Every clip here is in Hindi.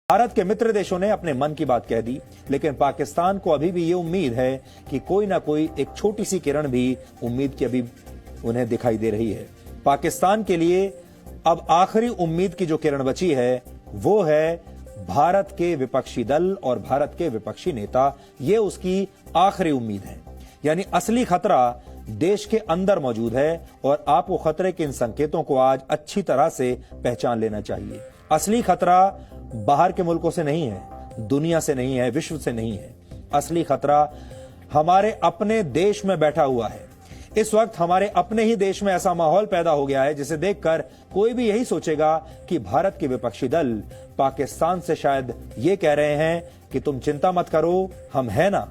भारत के मित्र देशों ने अपने मन की बात कह दी, लेकिन पाकिस्तान को अभी भी ये उम्मीद है कि कोई ना कोई एक छोटी सी किरण भी उम्मीद की अभी उन्हें दिखाई दे रही है। पाकिस्तान के लिए अब आखिरी उम्मीद की जो किरण बची है वो है भारत के विपक्षी दल और भारत के विपक्षी नेता। ये उसकी आखिरी उम्मीद है। यानी असली खतरा देश के अंदर मौजूद है और आपको खतरे के इन संकेतों को आज अच्छी तरह से पहचान लेना चाहिए। असली खतरा बाहर के मुल्कों से नहीं है, दुनिया से नहीं है, विश्व से नहीं है। असली खतरा हमारे अपने देश में बैठा हुआ है। इस वक्त हमारे अपने ही देश में ऐसा माहौल पैदा हो गया है जिसे देखकर कोई भी यही सोचेगा कि भारत के विपक्षी दल पाकिस्तान से शायद ये कह रहे हैं कि तुम चिंता मत करो, हम हैं ना,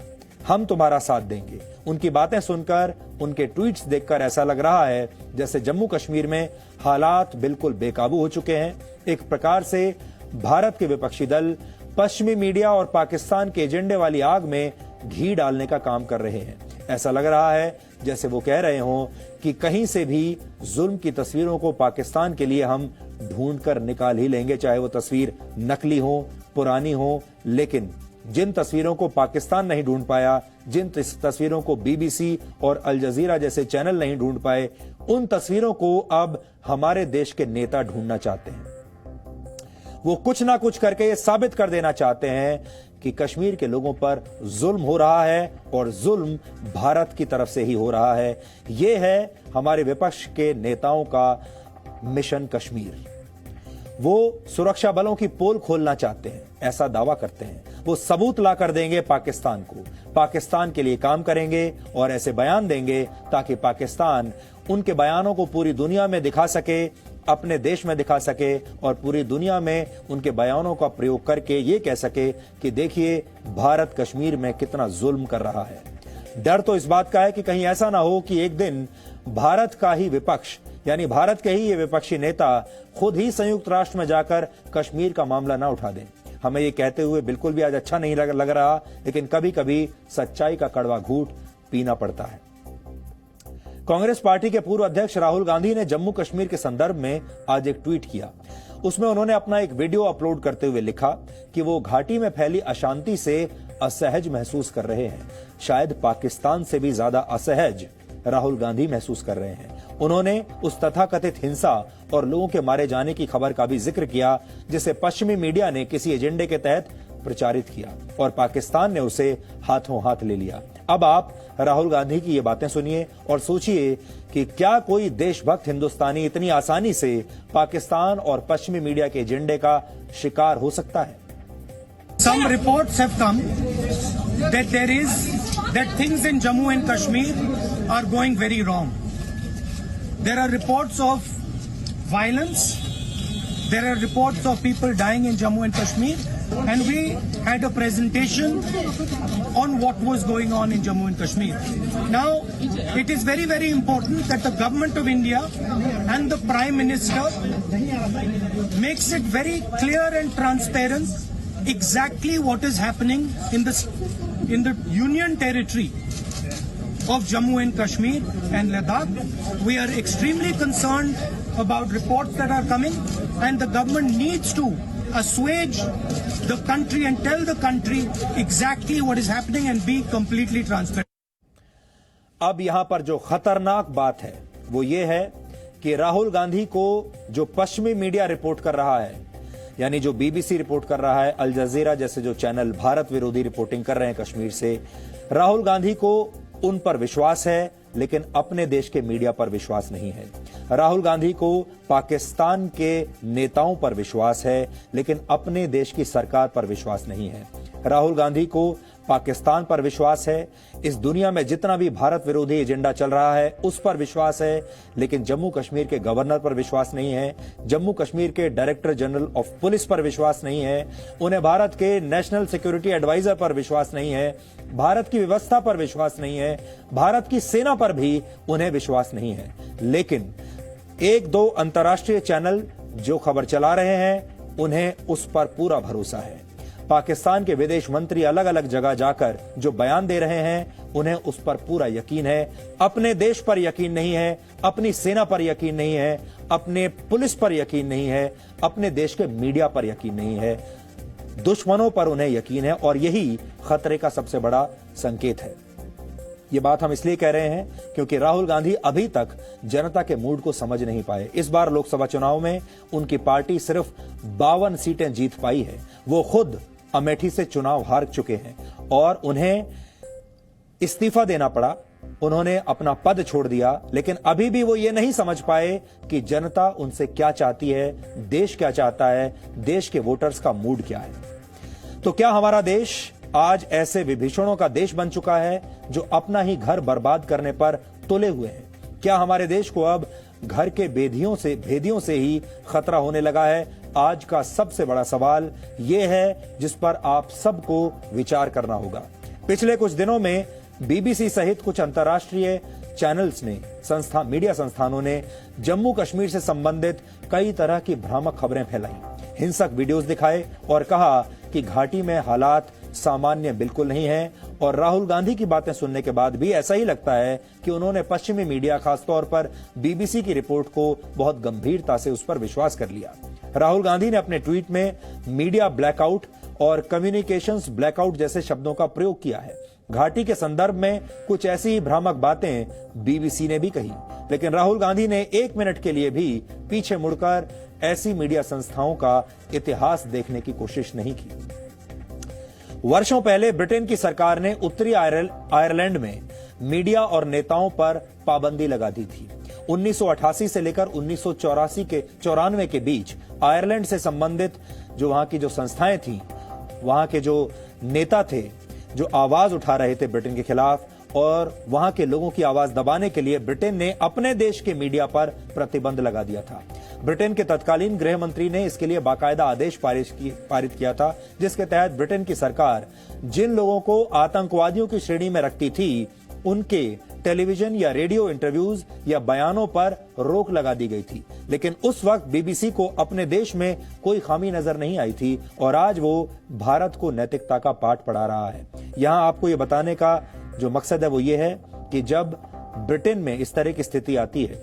हम तुम्हारा साथ देंगे। उनकी बातें सुनकर, उनके ट्वीट्स देखकर ऐसा लग रहा है जैसे जम्मू कश्मीर में हालात बिल्कुल बेकाबू हो चुके हैं। एक प्रकार से भारत के विपक्षी दल पश्चिमी मीडिया और पाकिस्तान के एजेंडे वाली आग में घी डालने का काम कर रहे हैं। ऐसा लग रहा है जैसे वो कह रहे हों कि कहीं से भी जुल्म की तस्वीरों को पाकिस्तान के लिए हम ढूंढ कर निकाल ही लेंगे, चाहे वो तस्वीर नकली हो, पुरानी हो। लेकिन जिन तस्वीरों को पाकिस्तान नहीं ढूंढ पाया, जिन तस्वीरों को बीबीसी और अल जजीरा जैसे चैनल नहीं ढूंढ पाए, उन तस्वीरों को अब हमारे देश के नेता ढूंढना चाहते हैं। वो कुछ ना कुछ करके ये साबित कर देना चाहते हैं कि कश्मीर के लोगों पर जुल्म हो रहा है और जुल्म भारत की तरफ से ही हो रहा है। ये है हमारे विपक्ष के नेताओं का मिशन कश्मीर। वो सुरक्षा बलों की पोल खोलना चाहते हैं, ऐसा दावा करते हैं। वो सबूत ला कर देंगे पाकिस्तान को, पाकिस्तान के लिए काम करेंगे और ऐसे बयान देंगे ताकि पाकिस्तान उनके बयानों को पूरी दुनिया में दिखा सके, अपने देश में दिखा सके और पूरी दुनिया में उनके बयानों का प्रयोग करके ये कह सके कि देखिए भारत कश्मीर में कितना जुल्म कर रहा है। डर तो इस बात का है कि कहीं ऐसा ना हो कि एक दिन भारत का ही विपक्ष, यानी भारत के ही ये विपक्षी नेता खुद ही संयुक्त राष्ट्र में जाकर कश्मीर का मामला ना उठा दें। हमें ये कहते हुए बिल्कुल भी आज अच्छा नहीं लग रहा, लेकिन कभी कभी सच्चाई का कड़वा घूंट पीना पड़ता है। कांग्रेस पार्टी के पूर्व अध्यक्ष राहुल गांधी ने जम्मू कश्मीर के संदर्भ में आज एक ट्वीट किया। उसमें उन्होंने अपना एक वीडियो अपलोड करते हुए लिखा कि वो घाटी में फैली अशांति से असहज महसूस कर रहे हैं। शायद पाकिस्तान से भी ज्यादा असहज राहुल गांधी महसूस कर रहे हैं। उन्होंने उस तथाकथित हिंसा और लोगों के मारे जाने की खबर का भी जिक्र किया जिसे पश्चिमी मीडिया ने किसी एजेंडे के तहत प्रचारित किया और पाकिस्तान ने उसे हाथों हाथ ले लिया। अब आप राहुल गांधी की ये बातें सुनिए और सोचिए कि क्या कोई देशभक्त हिंदुस्तानी इतनी आसानी से पाकिस्तान और पश्चिमी मीडिया के एजेंडे का शिकार हो सकता है। Some reports have come that things in Jammu and Kashmir are going very wrong. There are reports of violence. There are reports of people dying in Jammu and Kashmir. And we had a presentation on what was going on in Jammu and Kashmir. Now, it is very, very important that the government of India and the Prime Minister makes it very clear and transparent exactly what is happening in the Union territory of Jammu and Kashmir and Ladakh. We are extremely concerned about reports that are coming, and the government needs to assuage the country and tell the country exactly what is happening and be completely transparent. अब यहां पर जो खतरनाक बात है वो ये है कि राहुल गांधी को जो पश्चिमी मीडिया रिपोर्ट कर रहा है, यानी जो बीबीसी रिपोर्ट कर रहा है, अल जजीरा जैसे जो चैनल भारत विरोधी रिपोर्टिंग कर रहे हैं कश्मीर से, राहुल गांधी को उन पर विश्वास है लेकिन अपने देश के मीडिया पर विश्वास नहीं है। राहुल गांधी को पाकिस्तान के नेताओं पर विश्वास है लेकिन अपने देश की सरकार पर विश्वास नहीं है। राहुल गांधी को पाकिस्तान पर विश्वास है, इस दुनिया में जितना भी भारत विरोधी एजेंडा चल रहा है उस पर विश्वास है, लेकिन जम्मू कश्मीर के गवर्नर पर विश्वास नहीं है, जम्मू कश्मीर के डायरेक्टर जनरल ऑफ पुलिस पर विश्वास नहीं है, उन्हें भारत के नेशनल सिक्योरिटी एडवाइजर पर विश्वास नहीं है, भारत की व्यवस्था पर विश्वास नहीं है, भारत की सेना पर भी उन्हें विश्वास नहीं है। लेकिन एक दो अंतर्राष्ट्रीय चैनल जो खबर चला रहे हैं उन्हें उस पर पूरा भरोसा है। पाकिस्तान के विदेश मंत्री अलग अलग जगह जाकर जो बयान दे रहे हैं उन्हें उस पर पूरा यकीन है। अपने देश पर यकीन नहीं है, अपनी सेना पर यकीन नहीं है, अपने पुलिस पर यकीन नहीं है, अपने देश के मीडिया पर यकीन नहीं है। दुश्मनों पर उन्हें यकीन है और यही खतरे का सबसे बड़ा संकेत है। ये बात हम इसलिए कह रहे हैं क्योंकि राहुल गांधी अभी तक जनता के मूड को समझ नहीं पाए। इस बार लोकसभा चुनाव में उनकी पार्टी सिर्फ 52 सीटें जीत पाई है। वो खुद अमेठी से चुनाव हार चुके हैं और उन्हें इस्तीफा देना पड़ा, उन्होंने अपना पद छोड़ दिया, लेकिन अभी भी वो ये नहीं समझ पाए कि जनता उनसे क्या चाहती है, देश क्या चाहता है, देश के वोटर्स का मूड क्या है। तो क्या हमारा देश आज ऐसे विभीषणों का देश बन चुका है जो अपना ही घर बर्बाद करने पर तुले हुए हैं? क्या हमारे देश को अब घर के भेदियों से ही खतरा होने लगा है? आज का सबसे बड़ा सवाल यह है जिस पर आप सबको विचार करना होगा। पिछले कुछ दिनों में बीबीसी सहित कुछ अंतर्राष्ट्रीय चैनल्स ने, मीडिया संस्थानों ने जम्मू कश्मीर से संबंधित कई तरह की भ्रामक खबरें फैलाई, हिंसक वीडियोस दिखाए और कहा कि घाटी में हालात सामान्य बिल्कुल नहीं है। और राहुल गांधी की बातें सुनने के बाद भी ऐसा ही लगता है कि उन्होंने पश्चिमी मीडिया, खासतौर पर बीबीसी की रिपोर्ट को बहुत गंभीरता से उस पर विश्वास कर लिया। राहुल गांधी ने अपने ट्वीट में मीडिया ब्लैकआउट और कम्युनिकेशंस ब्लैकआउट जैसे शब्दों का प्रयोग किया है। घाटी के संदर्भ में कुछ ऐसी ही भ्रामक बातें बीबीसी ने भी कही, लेकिन राहुल गांधी ने 1 मिनट के लिए भी पीछे मुड़कर ऐसी मीडिया संस्थाओं का इतिहास देखने की कोशिश नहीं की। वर्षों पहले ब्रिटेन की सरकार ने उत्तरी आयरलैंड में मीडिया और नेताओं पर पाबंदी लगा दी थी। 1988 से लेकर 1994 के बीच आयरलैंड से संबंधित जो वहां की जो संस्थाएं थीं, वहां के जो नेता थे जो आवाज उठा रहे थे ब्रिटेन के खिलाफ, और वहां के लोगों की आवाज दबाने के लिए ब्रिटेन ने अपने देश के मीडिया पर प्रतिबंध लगा दिया था। ब्रिटेन के तत्कालीन गृह मंत्री ने इसके लिए बाकायदा आदेश पारित किया था, जिसके तहत ब्रिटेन की सरकार जिन लोगों को आतंकवादियों की श्रेणी में रखती थी, उनके टेलीविजन या रेडियो इंटरव्यूज या बयानों पर रोक लगा दी गई थी। लेकिन उस वक्त बीबीसी को अपने देश में कोई खामी नजर नहीं आई थी और आज वो भारत को नैतिकता का पाठ पढ़ा रहा है। यहां आपको ये बताने का जो मकसद है वो ये है कि जब ब्रिटेन में इस तरह की स्थिति आती है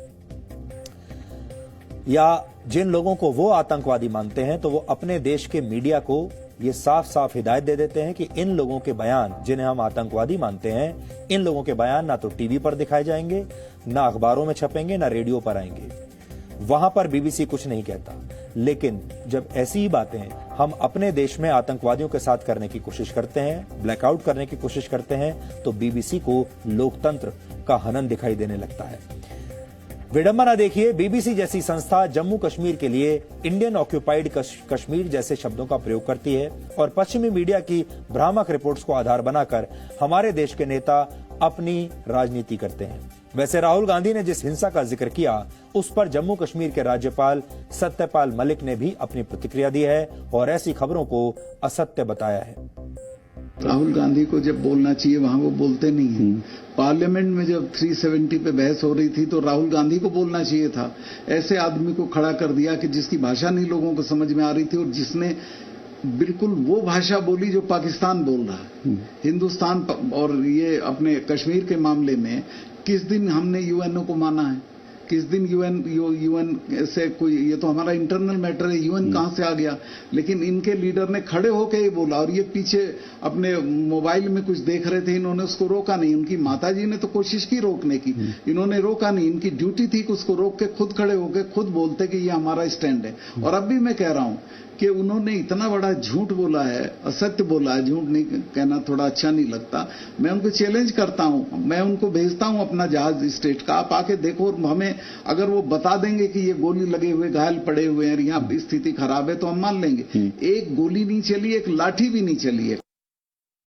या जिन लोगों को वो आतंकवादी मानते हैं, तो वो अपने देश के मीडिया को ये साफ साफ हिदायत दे देते हैं कि इन लोगों के बयान, जिन्हें हम आतंकवादी मानते हैं, इन लोगों के बयान ना तो टीवी पर दिखाए जाएंगे, ना अखबारों में छपेंगे, ना रेडियो पर आएंगे। वहां पर बीबीसी कुछ नहीं कहता। लेकिन जब ऐसी ही बातें हम अपने देश में आतंकवादियों के साथ करने की कोशिश करते हैं, ब्लैकआउट करने की कोशिश करते हैं, तो बीबीसी को लोकतंत्र का हनन दिखाई देने लगता है। विडंबना देखिए, बीबीसी जैसी संस्था जम्मू कश्मीर के लिए इंडियन ऑक्यूपाइड कश्मीर जैसे शब्दों का प्रयोग करती है और पश्चिमी मीडिया की भ्रामक रिपोर्ट्स को आधार बनाकर हमारे देश के नेता अपनी राजनीति करते हैं। वैसे राहुल गांधी ने जिस हिंसा का जिक्र किया, उस पर जम्मू कश्मीर के राज्यपाल सत्यपाल मलिक ने भी अपनी प्रतिक्रिया दी है और ऐसी खबरों को असत्य बताया है। राहुल गांधी को जब बोलना चाहिए वहां वो बोलते नहीं है। पार्लियामेंट में जब 370 पे बहस हो रही थी तो राहुल गांधी को बोलना चाहिए था। ऐसे आदमी को खड़ा कर दिया कि जिसकी भाषा नहीं लोगों को समझ में आ रही थी और जिसने बिल्कुल वो भाषा बोली जो पाकिस्तान बोल रहा है। हिंदुस्तान और ये अपने कश्मीर के मामले में किस दिन हमने यूएनओ को माना है, किस दिन यूएन से कोई, ये तो हमारा इंटरनल मैटर है, यूएन कहां से आ गया। लेकिन इनके लीडर ने खड़े होकर ये बोला और ये पीछे अपने मोबाइल में कुछ देख रहे थे, इन्होंने उसको रोका नहीं। उनकी माताजी ने तो कोशिश की रोकने की, इन्होंने रोका नहीं। इनकी ड्यूटी थी कि उसको रोक के खुद खड़े होकर खुद बोलते कि ये हमारा स्टैंड है। और अब भी मैं कह रहा हूं कि उन्होंने इतना बड़ा झूठ बोला है, असत्य बोला है। झूठ नहीं कहना थोड़ा अच्छा नहीं लगता। मैं उनको चैलेंज करता हूं, मैं उनको भेजता हूं अपना जहाज स्टेट का, आप आके देखो। और हमें अगर वो बता देंगे कि ये गोली लगे हुए घायल पड़े हुए हैं, यहाँ स्थिति खराब है, तो हम मान लेंगे। एक गोली नहीं चली, एक लाठी भी नहीं चली है।